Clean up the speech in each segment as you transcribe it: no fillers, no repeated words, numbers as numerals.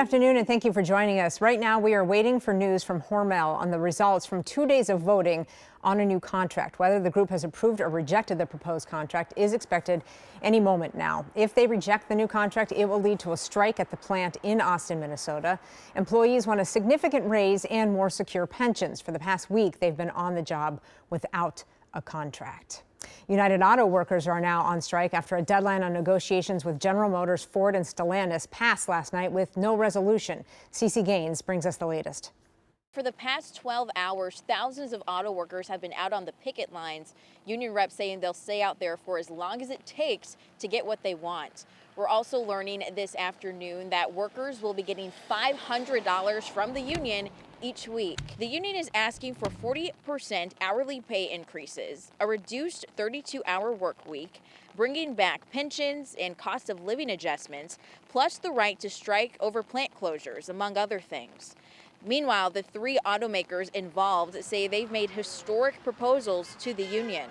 afternoon and thank you for joining us. Right now we are waiting for news from Hormel on the results from 2 days of voting on a new contract. Whether the group has approved or rejected the proposed contract is expected any moment now. If they reject the new contract, it will lead to a strike at the plant in Austin, Minnesota. Employees want a significant raise and more secure pensions. For the past week, they've been on the job without a contract. United Auto Workers are now on strike after a deadline on negotiations with General Motors, Ford, and Stellantis passed last night with no resolution. Cece Gaines brings us the latest. For the past 12 hours, thousands of auto workers have been out on the picket lines. Union reps saying they'll stay out there for as long as it takes to get what they want. We're also learning this afternoon that workers will be getting $500 from the union each week. The union is asking for 40% hourly pay increases, a reduced 32-hour work week, bringing back pensions and cost of living adjustments, plus the right to strike over plant closures, among other things. Meanwhile, the three automakers involved say they've made historic proposals to the union.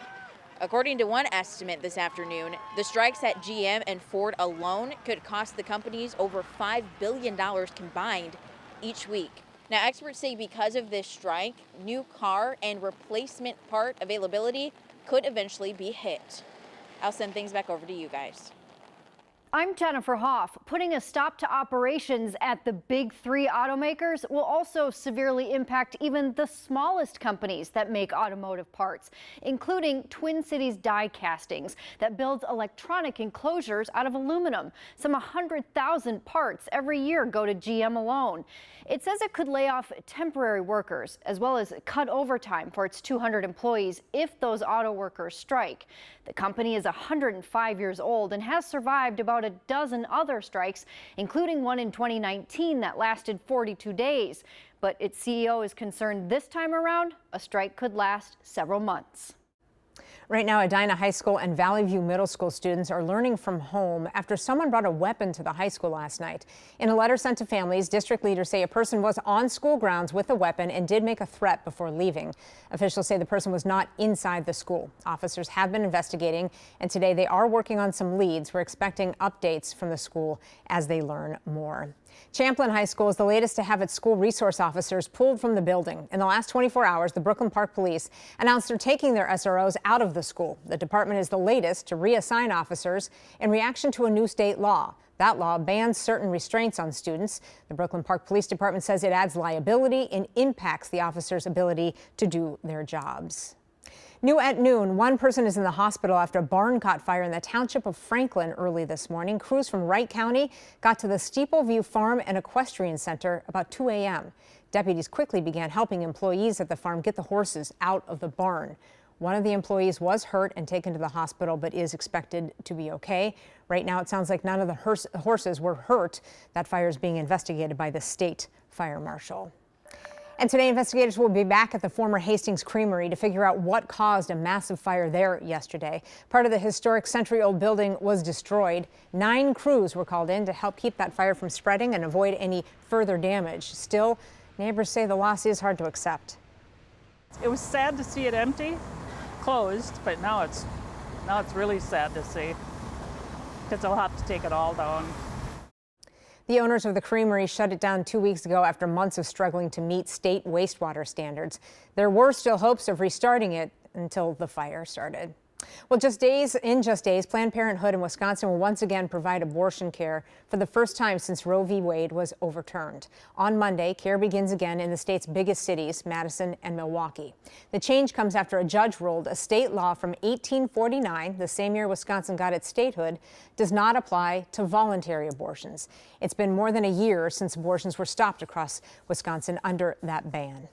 According to one estimate this afternoon, the strikes at GM and Ford alone could cost the companies over $5 billion combined each week. Now, experts say because of this strike, new car and replacement part availability could eventually be hit. I'll send things back over to you guys. I'm Jennifer Hoff. Putting a stop to operations at the big three automakers will also severely impact even the smallest companies that make automotive parts, including Twin Cities Die Castings that builds electronic enclosures out of aluminum. Some 100,000 parts every year go to GM alone. It says it could lay off temporary workers as well as cut overtime for its 200 employees if those auto workers strike. The company is 105 years old and has survived about a dozen other strikes, including one in 2019 that lasted 42 days. But its CEO is concerned this time around, a strike could last several months. Right now, Edina High School and Valley View Middle School students are learning from home after someone brought a weapon to the high school last night. In a letter sent to families, district leaders say a person was on school grounds with a weapon and did make a threat before leaving. Officials say the person was not inside the school. Officers have been investigating, and today they are working on some leads. We're expecting updates from the school as they learn more. Champlin High School is the latest to have its school resource officers pulled from the building. In the last 24 hours, the Brooklyn Park Police announced they're taking their SROs out of the school. The department is the latest to reassign officers in reaction to a new state law. That law bans certain restraints on students. The Brooklyn Park Police Department says it adds liability and impacts the officers' ability to do their jobs. New at noon, one person is in the hospital after a barn caught fire in the township of Franklin early this morning. Crews from Wright County got to the Steeple View Farm and Equestrian Center about 2 a.m. Deputies quickly began helping employees at the farm get the horses out of the barn. One of the employees was hurt and taken to the hospital, but is expected to be okay. Right now, it sounds like none of the horses were hurt. That fire is being investigated by the state fire marshal. And today, investigators will be back at the former Hastings Creamery to figure out what caused a massive fire there yesterday. Part of the historic century-old building was destroyed. 9 crews were called in to help keep that fire from spreading and avoid any further damage. Still, neighbors say the loss is hard to accept. It was sad to see it empty, closed, but now it's really sad to see because they'll have to take it all down. The owners of the creamery shut it down 2 weeks ago after months of struggling to meet state wastewater standards. There were still hopes of restarting it until the fire started. Well, in just days, Planned Parenthood in Wisconsin will once again provide abortion care for the first time since Roe v. Wade was overturned. On Monday, care begins again in the state's biggest cities, Madison and Milwaukee. The change comes after a judge ruled a state law from 1849, the same year Wisconsin got its statehood, does not apply to voluntary abortions. It's been more than a year since abortions were stopped across Wisconsin under that ban.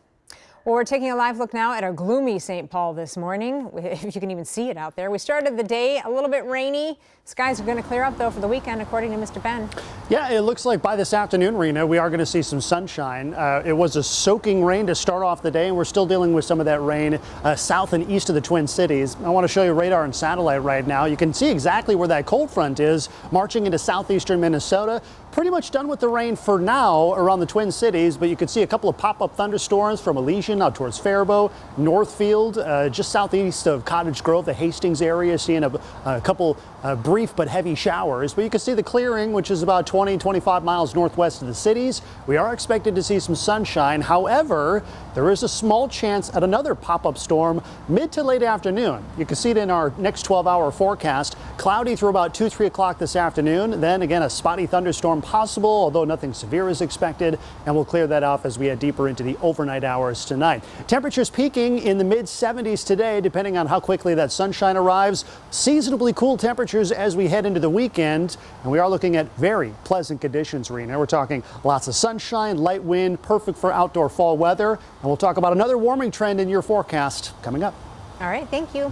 Well, we're taking a live look now at a gloomy St. Paul this morning, if you can even see it out there. We started the day a little bit rainy. Skies are going to clear up, though, for the weekend, according to Mr. Ben. Yeah, it looks like by this afternoon, Rena, we are going to see some sunshine. It was a soaking rain to start off the day, and we're still dealing with some of that rain south and east of the Twin Cities. I want to show you radar and satellite right now. You can see exactly where that cold front is, marching into southeastern Minnesota. Pretty much done with the rain for now around the Twin Cities, but you can see a couple of pop-up thunderstorms from Elysian Station out towards Faribault, Northfield, just southeast of Cottage Grove, the Hastings area, seeing a couple brief but heavy showers. But you can see the clearing, which is about 20-25 miles northwest of the cities. We are expected to see some sunshine. However, there is a small chance at another pop-up storm mid to late afternoon. You can see it in our next 12-hour forecast. Cloudy through about 2-3 o'clock this afternoon. Then again, a spotty thunderstorm possible, although nothing severe is expected. And we'll clear that off as we head deeper into the overnight hours tonight. Temperatures peaking in the mid-70s today, depending on how quickly that sunshine arrives. Seasonably cool temperatures as we head into the weekend. And we are looking at very pleasant conditions, Rena. We're talking lots of sunshine, light wind, perfect for outdoor fall weather. And we'll talk about another warming trend in your forecast coming up. All right, thank you.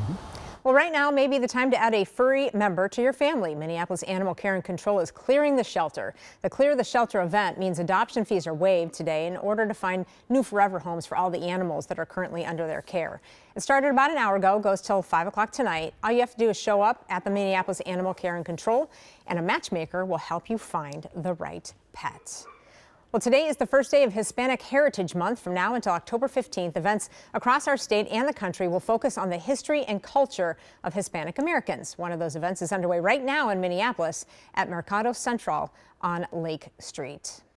Well, right now may be the time to add a furry member to your family. Minneapolis Animal Care and Control is clearing the shelter. The Clear the Shelter event means adoption fees are waived today in order to find new forever homes for all the animals that are currently under their care. It started about an hour ago, goes till 5 o'clock tonight. All you have to do is show up at the Minneapolis Animal Care and Control, and a matchmaker will help you find the right pet. Well, today is the first day of Hispanic Heritage Month. From now until October 15th, events across our state and the country will focus on the history and culture of Hispanic Americans. One of those events is underway right now in Minneapolis at Mercado Central on Lake Street.